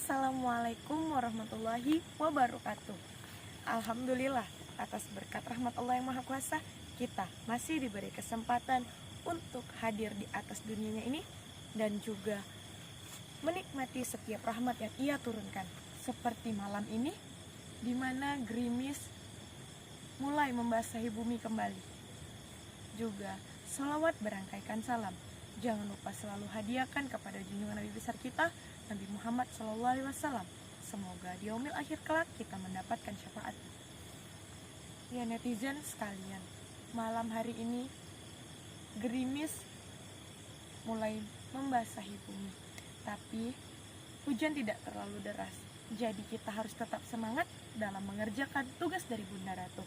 Assalamualaikum warahmatullahi wabarakatuh. Alhamdulillah, atas berkat rahmat Allah yang Maha Kuasa, kita masih diberi kesempatan untuk hadir di atas dunianya ini dan juga menikmati setiap rahmat yang Ia turunkan. Seperti malam ini, di mana gerimis mulai membasahi bumi kembali. Juga salawat berangkaikan salam. Jangan lupa selalu hadiahkan kepada junjungan Nabi besar kita, Nabi Muhammad SAW. Semoga di yaumil akhir kelak kita mendapatkan syafaat. Ya netizen sekalian, malam hari ini gerimis mulai membasahi bumi, tapi hujan tidak terlalu deras. Jadi kita harus tetap semangat dalam mengerjakan tugas dari Bunda Ratu.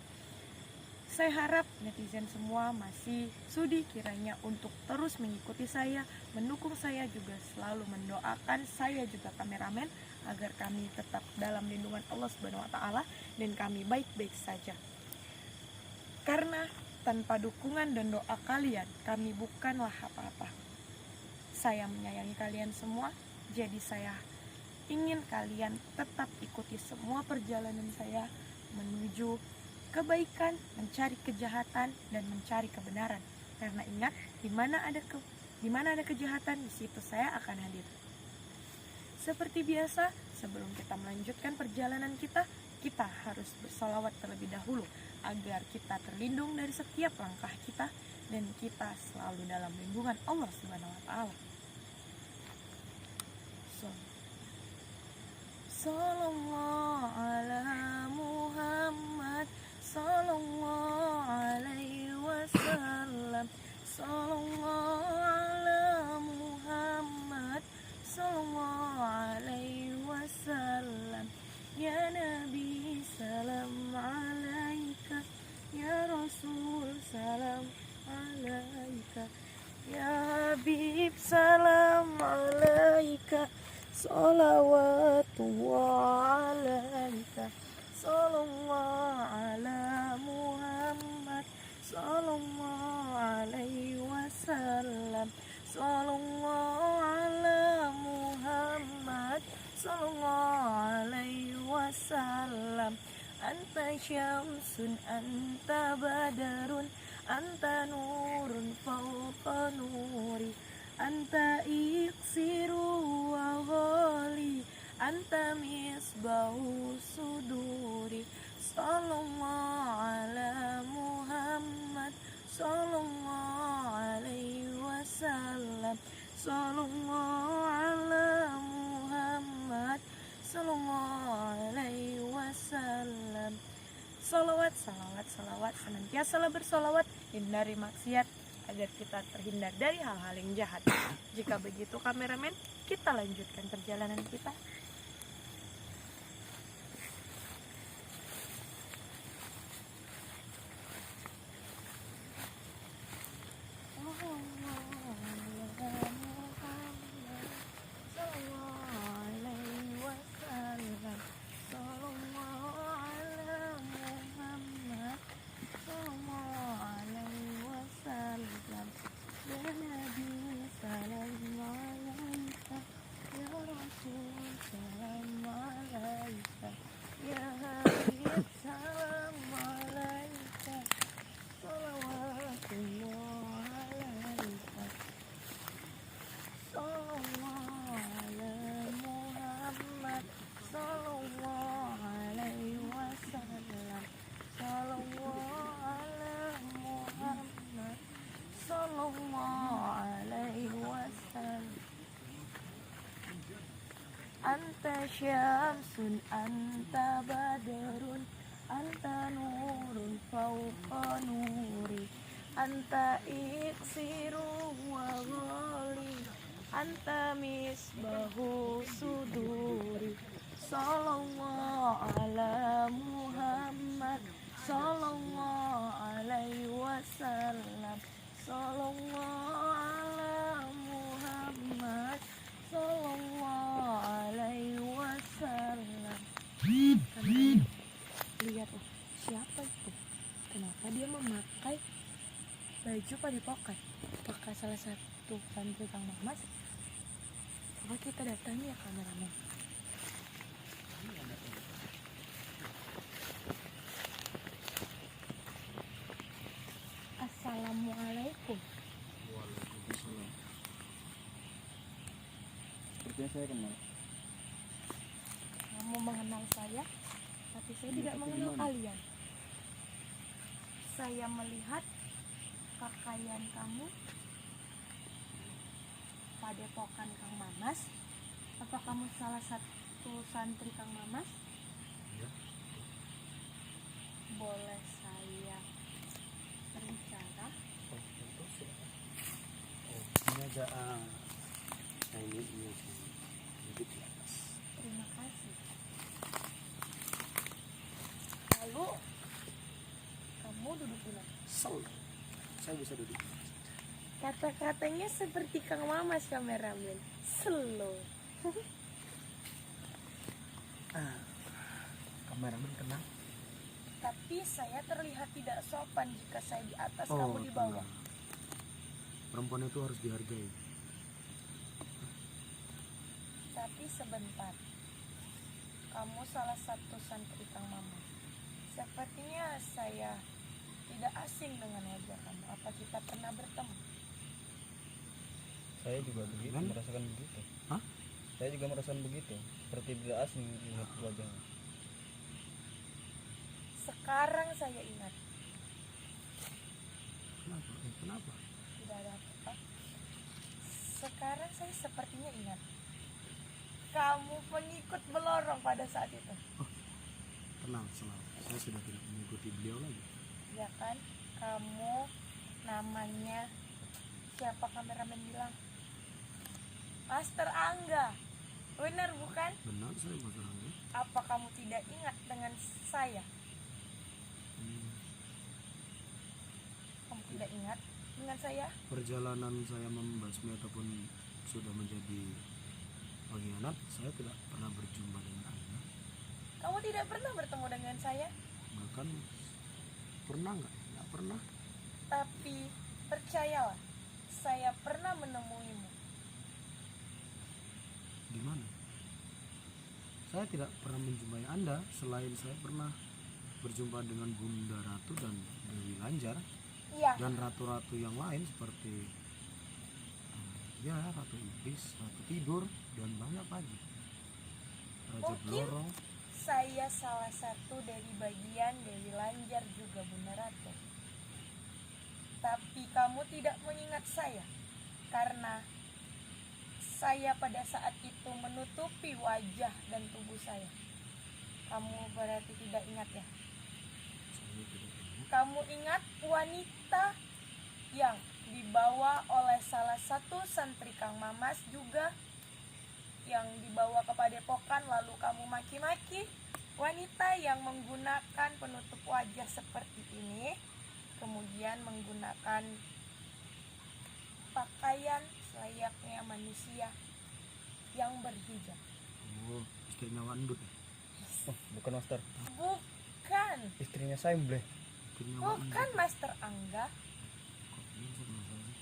Saya harap netizen semua masih sudi kiranya untuk terus mengikuti saya, mendukung saya, juga selalu mendoakan saya juga kameramen agar kami tetap dalam lindungan Allah Subhanahu wa taala dan kami baik-baik saja. Karena tanpa dukungan dan doa kalian, kami bukanlah apa-apa. Saya menyayangi kalian semua, jadi saya ingin kalian tetap ikuti semua perjalanan saya menuju kebaikan, mencari kejahatan, dan mencari kebenaran. Karena ingat, di mana ada kejahatan, di situ saya akan hadir. Seperti biasa, sebelum kita melanjutkan perjalanan kita harus bersolawat terlebih dahulu agar kita terlindung dari setiap langkah kita dan kita selalu dalam lindungan Allah Subhanahu wa taala. Sallallahu ala Muhammad, sallallahu alaihi wasallam, sallallahu ala Muhammad, sallallahu alaihi wasallam. Ya Nabi salam alaika, ya Rasul salam alaika, ya Habib salam alaika, salawatullah alaika, sallallahu ala Muhammad, sallallahu alaihi wasallam, sallallahu ala Muhammad, sallallahu alaihi wasallam. Anta syamsun, anta badarun, anta nurun fawqa nuri, anta iksiru wa ghali, anta misbahu suduri. Sallallahu ala Muhammad, sallallahu alaihi wasallam, sallallahu ala Muhammad, sallallahu alaihi wasallam. Salawat, salawat, salawat, senantiasalah bersalawat, hindari maksiat agar kita terhindar dari hal-hal yang jahat. Jika begitu kameramen, kita lanjutkan perjalanan kita. Anta syamsun, anta badarun, anta nurun fawqa nuri, anta iksiru wa ghali, anta misbahu suduri. Sallallahu ala Muhammad, sallallahu alaihi wasallam, sallallahu ala Muhammad, sallallahu alaihi wasallam. Lihat siapa itu? Kenapa dia memakai baju padepokan? Apakah salah satu santri Kang Mamas? Coba kita datangi ya kameramen. saya kenal. Kamu mengenal saya, tapi saya Iya, tidak tapi mengenal gimana? kalian. Saya melihat pakaian kamu, padepokan Kang Mamas. Apa kamu salah satu santri Kang Mamas? Iya. Boleh saya berbicara? Oh, itu silakan. Oh, ini ada ini duduk di atas. Terima kasih. Lalu kamu duduk di mana? Saya bisa duduk. Kata-katanya seperti Kang Mamas, kameramen. Slow. Kameramen kenal? Tapi saya terlihat tidak sopan jika saya di atas, kamu di bawah. tenang. Perempuan itu harus dihargai. Tapi sebentar. Kamu salah satu santri Kang Mamas. Sepertinya saya tidak asing dengan wajah kamu. Apa kita pernah bertemu? Saya juga begitu, Kan? merasakan begitu. Hah? Saya juga merasakan begitu, seperti tidak asing melihat wajahnya. Sekarang saya ingat. Kenapa? Kenapa? Tidak ada apa-apa. Sekarang saya sepertinya ingat. Kamu pengikut Belorong pada saat itu. Tenang. Saya sudah tidak mengikuti beliau lagi. Ya kan? Kamu namanya siapa, kameramen bilang? Master Angga. Benar bukan? Benar, saya Mas Rangga. Apa kamu tidak ingat dengan saya? Kamu tidak ingat dengan saya? Perjalanan saya membasmi ataupun sudah menjadi pengkhianat, saya tidak pernah berjumpa dengan Anda. Kamu tidak pernah bertemu dengan saya? Bahkan pernah nggak? Nggak pernah. Tapi percayalah, saya pernah menemuimu. Di mana? Saya tidak pernah menjumpai Anda. Selain saya pernah berjumpa dengan Bunda Ratu dan Dewi Lanjar Iya, dan ratu-ratu yang lain seperti ya Ratu Iblis, Ratu Tidur dan banyak lagi. Raja Mungkin. Blorong. saya salah satu dari bagian Dewi Lanjar juga Bunda Ratu. Tapi kamu tidak mengingat saya karena saya pada saat itu menutupi wajah dan tubuh saya. Kamu berarti tidak ingat ya? Saya tidak ingat. Kamu ingat wanita yang dibawa oleh salah satu santri Kang Mamas juga, yang dibawa ke padepokan lalu kamu maki-maki? Wanita yang menggunakan penutup wajah seperti ini, kemudian menggunakan pakaian selayaknya manusia yang berhijab. Oh, istrinya Wandut ya? Oh, bukan Master, Bukan, istrinya saya boleh. Istrinya bukan Wandut. Master Angga. Kok bisa masalah?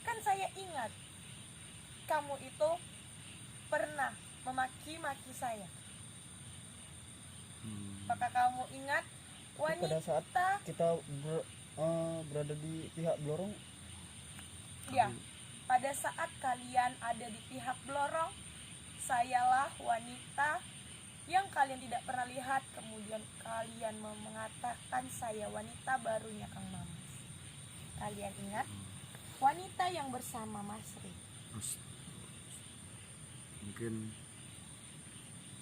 Kan saya ingat kamu itu pernah memaki-maki saya. Apakah kamu ingat Tapi pada saat wanita? kita berada di pihak Blorong, Ya, pada saat kalian ada di pihak Blorong, sayalah wanita yang kalian tidak pernah lihat. Kemudian kalian mengatakan saya wanita barunya Kang Mamas. Kalian ingat? Wanita yang bersama Mas Ri. Mungkin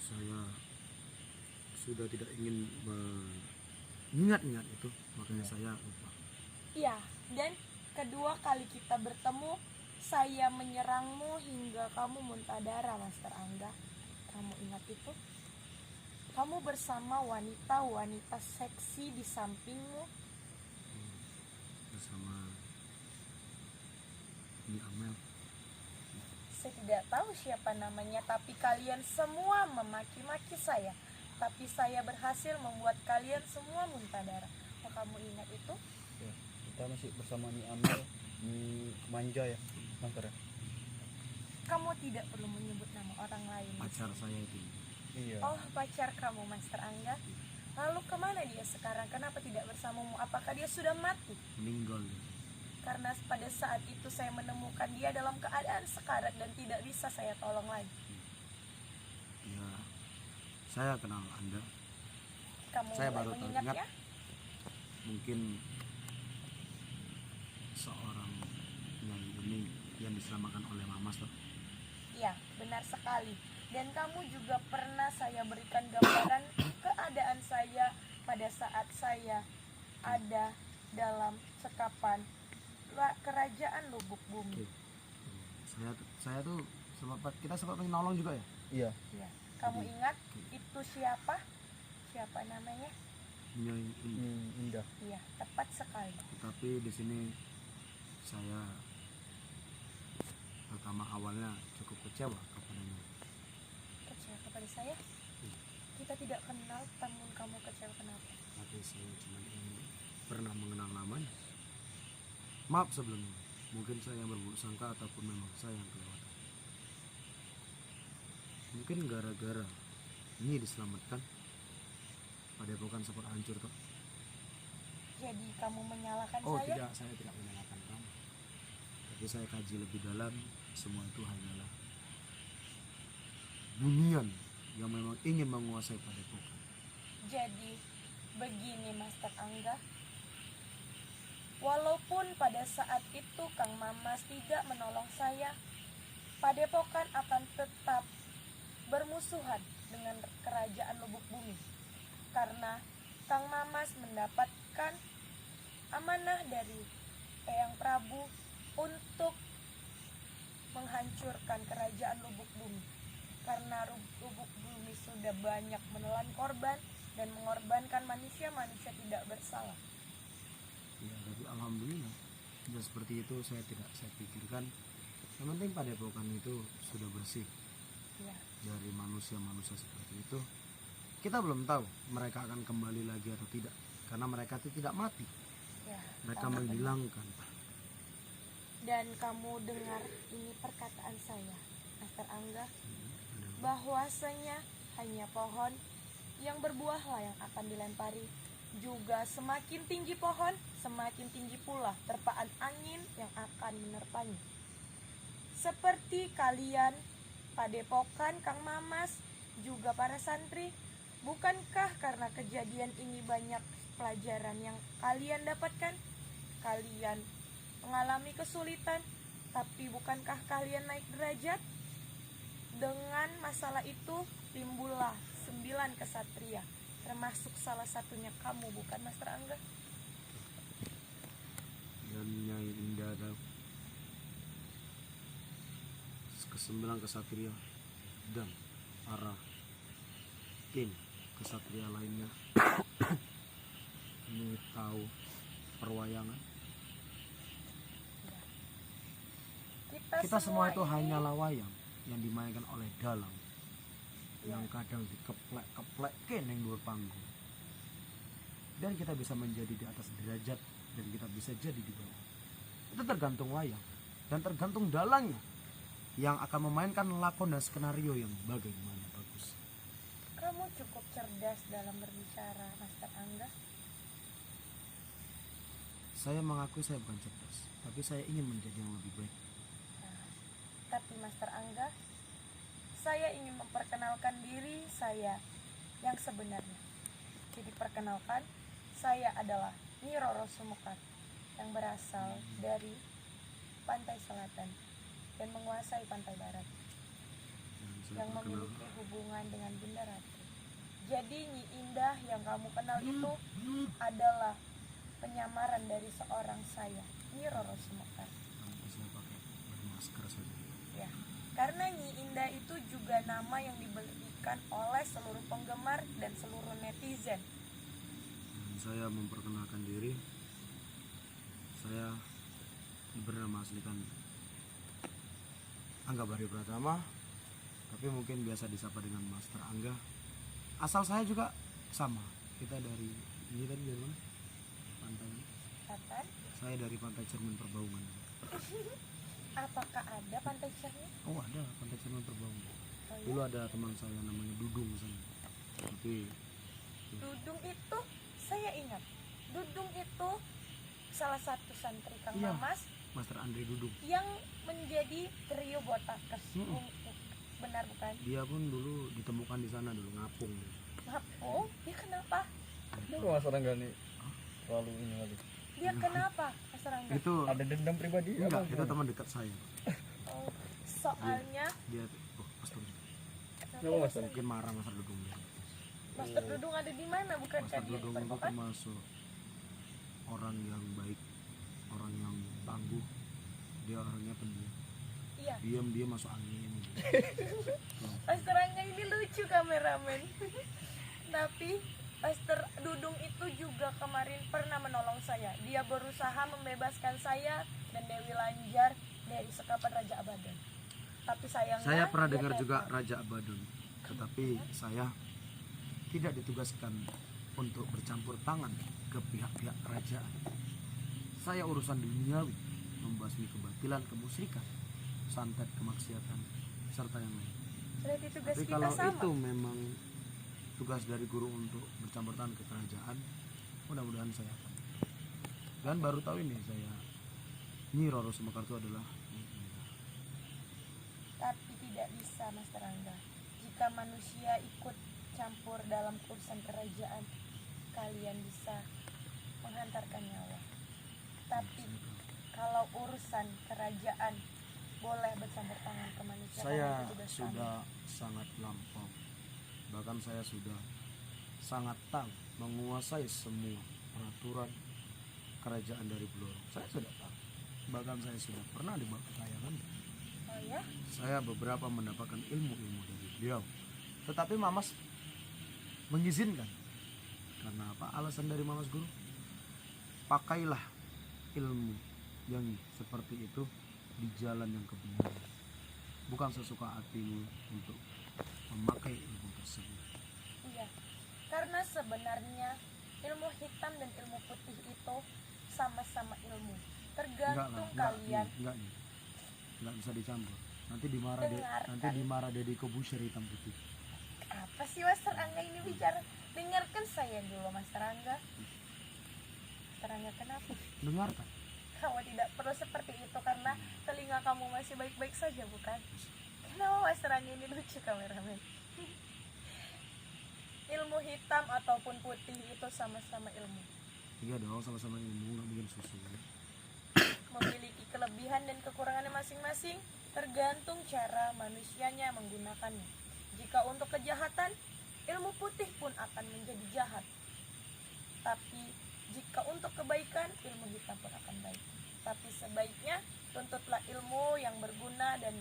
saya sudah tidak ingin mengingat-ingat itu, makanya saya lupa. Iya, dan kedua kali kita bertemu, saya menyerangmu hingga kamu muntah darah, Master Angga. Kamu ingat itu? Kamu bersama wanita-wanita seksi di sampingmu. Bersama Ini Amel. Saya tidak tahu siapa namanya, tapi kalian semua memaki-maki saya. Tapi saya berhasil membuat kalian semua muntah darah. Oh, kamu ingat itu? ya, kita masih bersama Ni Amel, Ni Manja ya, Master ya? Kamu tidak perlu menyebut nama orang lain. Pacar saya itu. Iya. Oh, pacar kamu, Master Angga. Lalu kemana dia sekarang? Kenapa tidak bersamamu? Apakah dia sudah mati? Meninggal. Karena pada saat itu saya menemukan dia dalam keadaan sekarat dan tidak bisa saya tolong lagi. saya kenal Anda. Kamu Saya mulai baru mengingat teringat. ya? Mungkin seorang Nyai ini yang diselamatkan oleh Mamas toh. Iya, benar sekali. Dan kamu juga pernah saya berikan gambaran keadaan saya pada saat saya ada dalam sekapan kerajaan Lubuk Bumi. Oke. Saya tuh kita sempat menolong juga ya. Iya. Ya, kamu Jadi, ingat oke. itu siapa? Siapa namanya? Nyai ini. Indah. Iya, tepat sekali. Tetapi di sini saya pertama awalnya cukup kecewa kepadanya. Kecewa kepada saya? Kita tidak kenal, namun kamu kecewa kenapa? Tapi saya cuma ingin pernah mengenal namanya. Maaf sebelumnya, mungkin saya yang berburuk sangka ataupun memang saya yang kelewatan. Mungkin gara-gara ini diselamatkan, Padepokan sempat hancur toh. Jadi kamu menyalahkan Oh saya? tidak, saya tidak menyalahkan kamu. Tapi saya kaji lebih dalam, semua itu hanyalah bunian yang memang ingin menguasai Padepokan. Jadi begini Master Angga, walaupun pada saat itu Kang Mamas tidak menolong saya, Padepokan akan tetap bermusuhan dengan kerajaan Lubuk Bumi. Karena Kang Mamas mendapatkan amanah dari Eyang Prabu untuk menghancurkan kerajaan Lubuk Bumi. Karena Lubuk Bumi sudah banyak menelan korban dan mengorbankan manusia-manusia tidak bersalah. Ya, tapi alhamdulillah sudah seperti itu saya pikirkan. Yang penting Padepokan itu sudah bersih Ya, dari manusia-manusia seperti itu. Kita belum tahu mereka akan kembali lagi atau tidak, karena mereka itu tidak mati, ya. mereka sangat benar. menghilangkan. Dan kamu dengar ini perkataan saya, Master Angga, Ada bahwasanya hanya pohon yang berbuahlah yang akan dilempari. Juga semakin tinggi pohon, semakin tinggi pula terpaan angin yang akan menerpanya. Seperti kalian, Padepokan, Kang Mamas, juga para santri, bukankah karena kejadian ini banyak pelajaran yang kalian dapatkan? Kalian mengalami kesulitan, tapi bukankah kalian naik derajat? Dengan masalah itu timbullah 9 kesatria, termasuk salah satunya kamu, bukan Master Angga? dan Nyai Indah ada ke-9 kesatria dan para tim kesatria lainnya ini tahu perwayangan. Kita semua itu ini- hanyalah wayang yang dimainkan oleh dalang yang kadang dikeplek-keplek keneng dua panggung, dan kita bisa menjadi di atas derajat dan kita bisa jadi di bawah. Itu tergantung wayang dan tergantung dalangnya yang akan memainkan lakon dan skenario yang bagaimana bagus. Kamu cukup cerdas dalam berbicara, Master Angga. Saya mengakui saya bukan cerdas, tapi saya ingin menjadi yang lebih baik. Nah, tapi Master Angga, saya ingin memperkenalkan diri saya yang sebenarnya. Jadi perkenalkan, saya adalah Nyi Roro Sumukar yang berasal dari pantai selatan dan menguasai pantai barat, Dan saya yang perkenalkan, memiliki hubungan dengan Bunda Ratu. Jadi Nyi Indah yang kamu kenal itu adalah penyamaran dari seorang saya, Nyi Roro Sumukar. nanti saya pakai bermasker saja. Ya, karena Nyi Indah itu juga nama yang diberikan oleh seluruh penggemar dan seluruh netizen. Dan saya memperkenalkan diri, saya bernama asli kan Angga Bari Pratama, tapi mungkin biasa disapa dengan Master Angga. Asal saya juga sama, kita dari ini tadi dari mana? Pantai. Kapan? Saya dari Pantai Cermin Perbaungan. Apakah ada pantai Cermin? Oh ada Pantai Cermin Perbaungan. Oh, ya? Dulu ada teman saya namanya Dudung sana. Tapi Dudung itu saya ingat. Dudung itu salah satu santri Kang Iya. Mamas Master Andre Dudung. yang menjadi trio Botakes Mm-mm. untuk benar bukan? Dia pun dulu ditemukan di sana dulu ngapung. Ngapung? Dia kenapa? Kenapa Mas Rangga nih terlalu ini lagi? Dia kenapa, Mas Rangga? Itu Ada dendam pribadi enggak, apa? itu teman dekat saya. Oh, soalnya Dia pastor. Kenapa Mas Rangga? Mungkin marah Mas Dudung. Master Dudung ada di mana? Bukan Mas kan dia di Dudung itu Padepokan? termasuk orang yang baik, orang yang tangguh. Dia orangnya pendiam. Iya. Diam dia masuk angin. Master Rangga ini lucu kameramen. Tapi Master Dudung itu juga kemarin pernah menolong saya. Dia berusaha membebaskan saya dan Dewi Lanjar dari sekapan Raja Abadan. Tapi sayangnya Saya pernah dia dengar juga tewas. Raja Abaddon, tetapi saya tidak ditugaskan untuk bercampur tangan ke pihak-pihak kerajaan. Saya urusan duniawi, membasmi kebatilan, kemusyrikan, santet, kemaksiatan, serta yang lain. Berarti tugas Tapi kita kalau sama. itu memang tugas dari guru untuk bercampur tangan ke kerajaan, mudah-mudahan saya akan. Dan baru tahu ini saya, Nyi Roro Sumekarto adalah Tapi tidak bisa Master Rangga. Jika manusia ikut campur dalam urusan kerajaan, kalian bisa menghantarkan nyawa. Tapi kalau urusan kerajaan boleh bercampur tangan ke manusia. saya karena itu tugas kami. sudah sangat lampau, bahkan saya sudah sangat tahu menguasai semua peraturan kerajaan dari Blorong. Saya sudah tahu, bahkan saya sudah pernah dibawa ke kayangan. Oh ya? Saya beberapa mendapatkan ilmu-ilmu dari beliau, tetapi Mamas mengizinkan. Karena apa? Alasan dari Mamas Guru, pakailah ilmu yang seperti itu di jalan yang kebenaran, bukan sesuka hatimu untuk memakai ilmu tersebut. Iya. Karena sebenarnya ilmu hitam dan ilmu putih itu sama-sama ilmu. Tergantung kalian. Enggak bisa dicampur. Nanti dimarah Dengarkan. nanti dimarah Deddy Kobusher hitam putih. Apa sih Master Angga ini bicara? Dengarkan saya dulu Master Angga. Master Angga kenapa? Dengarkan. Kamu tidak perlu seperti itu karena telinga kamu masih baik-baik saja bukan? Kenapa Master Angga ini lucu kameramen? Ilmu hitam ataupun putih itu sama-sama ilmu. Iya dong, sama-sama ilmu, nggak bikin susu. Memiliki kelebihan dan kekurangannya masing-masing, tergantung cara manusianya menggunakannya. Jika untuk kejahatan, ilmu putih pun akan menjadi jahat. Tapi jika untuk kebaikan, ilmu hitam pun akan baik. Tapi sebaiknya tuntutlah ilmu yang berguna dan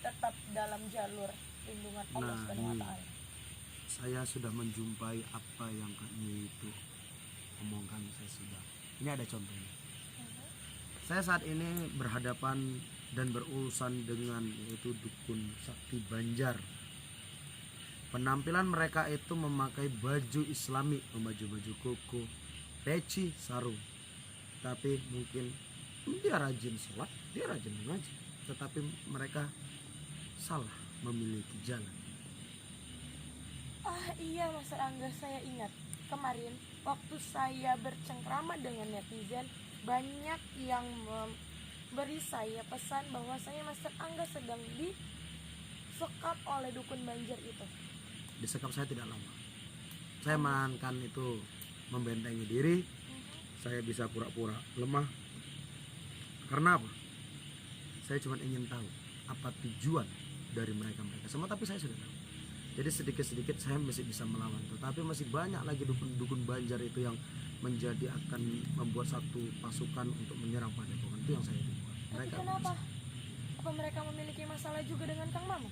tetap dalam jalur lindungan Allah Nah, Subhanahu wa taala. Saya sudah menjumpai apa yang Kak Nyi itu omongkan. Saya sudah. Ini ada contohnya. Saya saat ini berhadapan dan berurusan dengan yaitu dukun sakti Banjar. Penampilan mereka itu memakai baju islami, baju koko, peci, sarung. Tapi mungkin dia rajin sholat, dia rajin mengaji, tetapi mereka salah memiliki jalan. Ah iya Mas Angga, saya ingat kemarin waktu saya bercengkrama dengan netizen, banyak yang memberi saya pesan bahwasanya Mas Angga sedang disekap oleh dukun Banjar itu. Disekap saya tidak lama. Saya menahankan itu, membentengi diri. Saya bisa pura-pura lemah. Karena apa? Saya cuma ingin tahu apa tujuan dari mereka semua, tapi saya sudah tahu. Jadi sedikit-sedikit saya masih bisa melawan, tetapi masih banyak lagi dukun-dukun Banjar itu yang menjadi akan membuat satu pasukan untuk menyerang Padepokan. Itu yang saya buat. Tapi kenapa? Apa mereka memiliki masalah juga dengan Kang Mamo?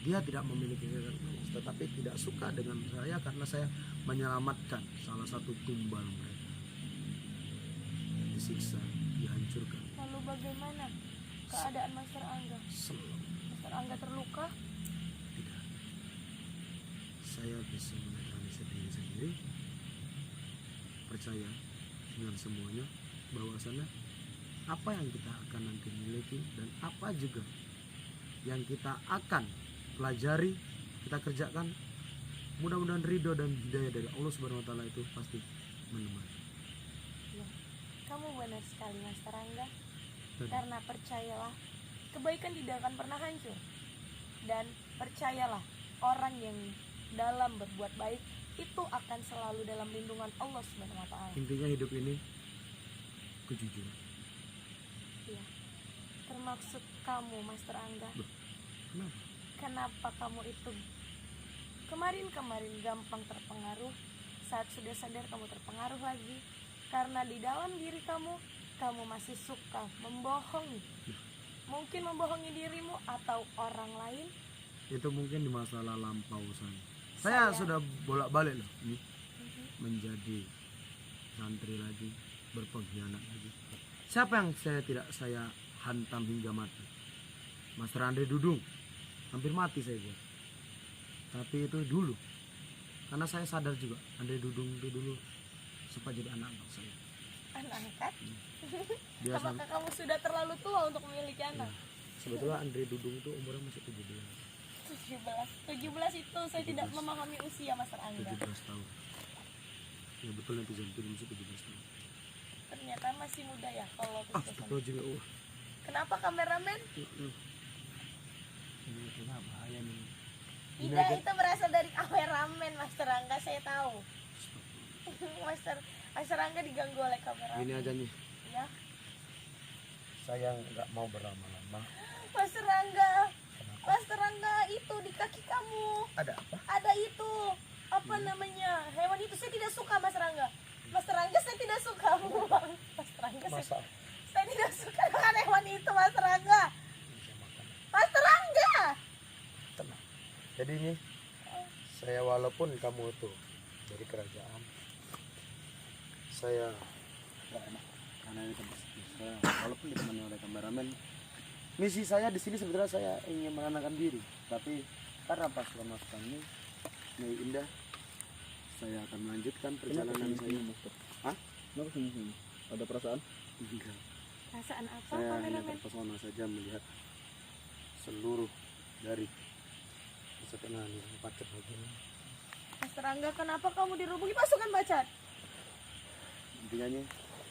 Dia tidak memiliki kekerasan, tetapi tidak suka dengan saya karena saya menyelamatkan salah satu tumbal mereka. Disiksa, dihancurkan. Lalu bagaimana keadaan Master Angga? Selalu Master Angga terluka? tidak. Saya bisa menetralisir diri sendiri, percaya dengan semuanya bahwasanya apa yang kita akan nanti miliki dan apa juga yang kita akan pelajari, kita kerjakan, mudah-mudahan ridho dan hidayah dari Allah Subhanahu wa taala itu pasti menemani. Ya. Kamu benar sekali Master Angga. Dan Karena percayalah, kebaikan tidak akan pernah hancur. Dan percayalah, orang yang dalam berbuat baik itu akan selalu dalam lindungan Allah Subhanahu wa taala. Intinya hidup ini kejujuran. Iya. Termaksud kamu, Master Angga. Loh, kenapa? Kenapa kamu itu kemarin gampang terpengaruh, saat sudah sadar kamu terpengaruh lagi karena di dalam diri kamu masih suka membohongi. Mungkin membohongi dirimu atau orang lain. Itu mungkin di masalah lampau saya sudah bolak-balik loh ini menjadi santri lagi, berpengkhianat lagi. Siapa yang saya hantam hingga mati? Master Andre Dudung, hampir mati saya buat. Tapi itu dulu, karena saya sadar juga Andre Dudung itu dulu sempat jadi anak saya. Anak angkat? Dia Apakah kamu sudah terlalu tua untuk memiliki anak? Sebetulnya Andre Dudung itu umurnya masih 17 itu saya tidak 17. memahami usia Master Angga. 17 tahun. Ya betul, netizen itu masih 17 tahun. Ternyata masih muda ya kalau Astagfirullahaladzim. Kenapa kameramen? Ini kayaknya bahaya nih. Tidak, itu berasal dari kameramen Master Angga, saya tahu. Master Angga diganggu oleh kameramen. Ini aja nih. Ya, Saya nggak mau berlama-lama. Master Angga itu di kaki kamu. Ada apa? Ada itu apa namanya, hewan itu saya tidak suka. Master Angga saya tidak suka. Master Angga Masa saya tidak suka dengan hewan itu. Master Angga tenang. Jadi ini saya, walaupun kamu itu dari kerajaan, saya nggak enak karena ini tempat sepi. Saya walaupun ditemani oleh kameramen, misi saya di sini sebetulnya saya ingin menenangkan diri, tapi karena pas pemasukan ini indah, saya akan melanjutkan perjalanan saya. Hah? Kenapa senyum? Ada perasaan? Enggak. perasaan apa Saya hanya kameramen? terpesona saja melihat seluruh dari kesetenangan yang pacat begini. Master Angga, kenapa kamu dirubungi pasukan Bacat? Intinya nih,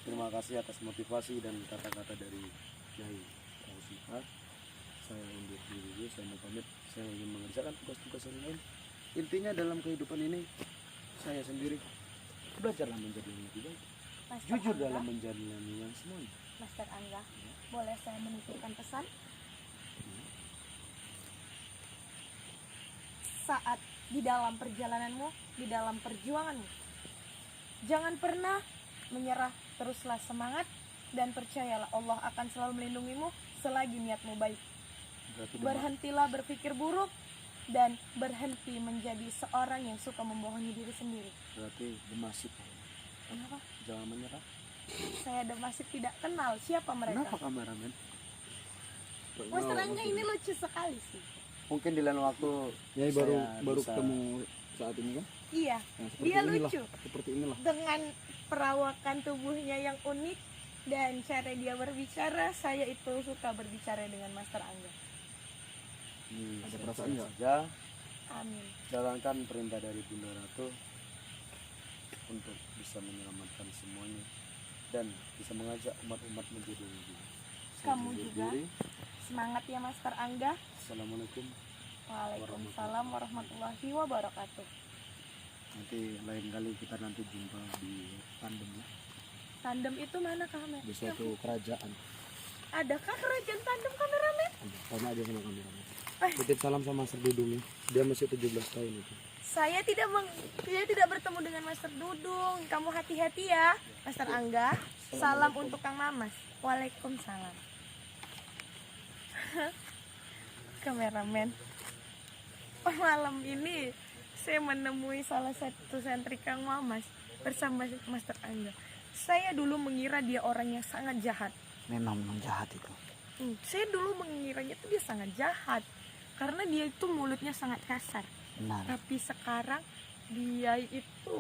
terima kasih atas motivasi dan kata-kata dari Kiai Fauzika. Saya undur diri dulu, saya mau pamit. Saya ingin mengerjakan tugas-tugas yang lain. Intinya dalam kehidupan ini, saya sendiri belajarlah menjadi yang lebih baik, Master jujur Angga, dalam menjalani yang semuanya. Master Angga, boleh saya menitipkan pesan? Saat di dalam perjalananmu, di dalam perjuanganmu, jangan pernah menyerah, teruslah semangat dan percayalah Allah akan selalu melindungimu selagi niatmu baik. Berarti Berhentilah berpikir buruk dan berhenti menjadi seorang yang suka membohongi diri sendiri. berarti demasif. Kenapa? Jangan menyerah. Saya masih tidak kenal siapa mereka. Kenapa kameramen? Master Angga ini lucu sekali sih. Mungkin di lain waktu Ya saya baru bisa- ketemu saat ini kan? Iya, Nah, dia inilah, lucu seperti inilah. dengan perawakan tubuhnya yang unik dan cara dia berbicara. Saya itu suka berbicara dengan Master Angga. Ini Ada saya perasaan nggak? saja Amin. jalankan perintah dari Bunda Ratu untuk bisa menyelamatkan semuanya dan bisa mengajak umat-umat menjadi lebih. Saya Kamu undur juga. diri. Semangat ya Master Angga. Assalamualaikum. Waalaikumsalam warahmatullahi wabarakatuh. Nanti lain kali kita nanti jumpa di tandem ya. Tandem itu mana kamera? Di suatu kerajaan. Adakah kerajaan tandem kameramen? Tanya aja sama kameramen. Eh. Titip salam sama Master Dudung ya. Dia masih 17 tahun itu. Saya tidak bertemu dengan Master Dudung. Kamu hati-hati ya, Master Angga. Salam untuk Kang Mamas. Waalaikumsalam. Kameramen. Malam ini saya menemui salah satu santri Kang Mamas bersama Master Angga. Saya dulu mengira dia orang yang sangat jahat. Memang jahat itu. Saya dulu mengiranya itu dia sangat jahat karena dia itu mulutnya sangat kasar. Benar. Tapi sekarang dia itu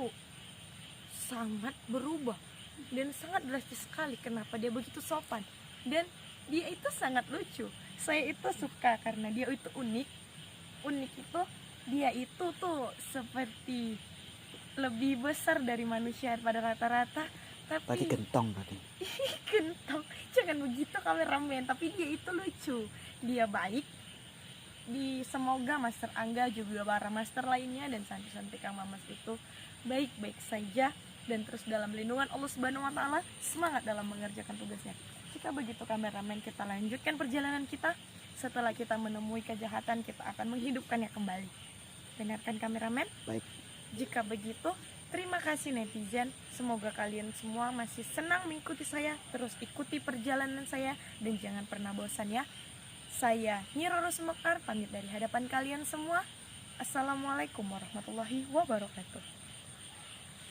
sangat berubah dan sangat drastis sekali. Kenapa dia begitu sopan dan dia itu sangat lucu. Saya itu suka karena dia itu unik. Unik itu dia itu tuh seperti lebih besar dari manusia pada rata-rata. Tapi gentong berarti. gentong, jangan begitu kameramen. Tapi dia itu lucu, dia baik semoga Master Angga juga para master lainnya dan santri-santri Kang Mamas itu baik-baik saja dan terus dalam lindungan Allah Subhanahu wa taala, semangat dalam mengerjakan tugasnya. Jika begitu kameramen, kita lanjutkan perjalanan kita. Setelah kita menemui kejahatan, kita akan menghidupkannya kembali. Benarkan kameramen? Baik. Jika begitu, terima kasih netizen. Semoga kalian semua masih senang mengikuti saya. Terus ikuti perjalanan saya dan jangan pernah bosan ya. Saya Nyi Roro Sumekar pamit dari hadapan kalian semua. Assalamualaikum warahmatullahi wabarakatuh.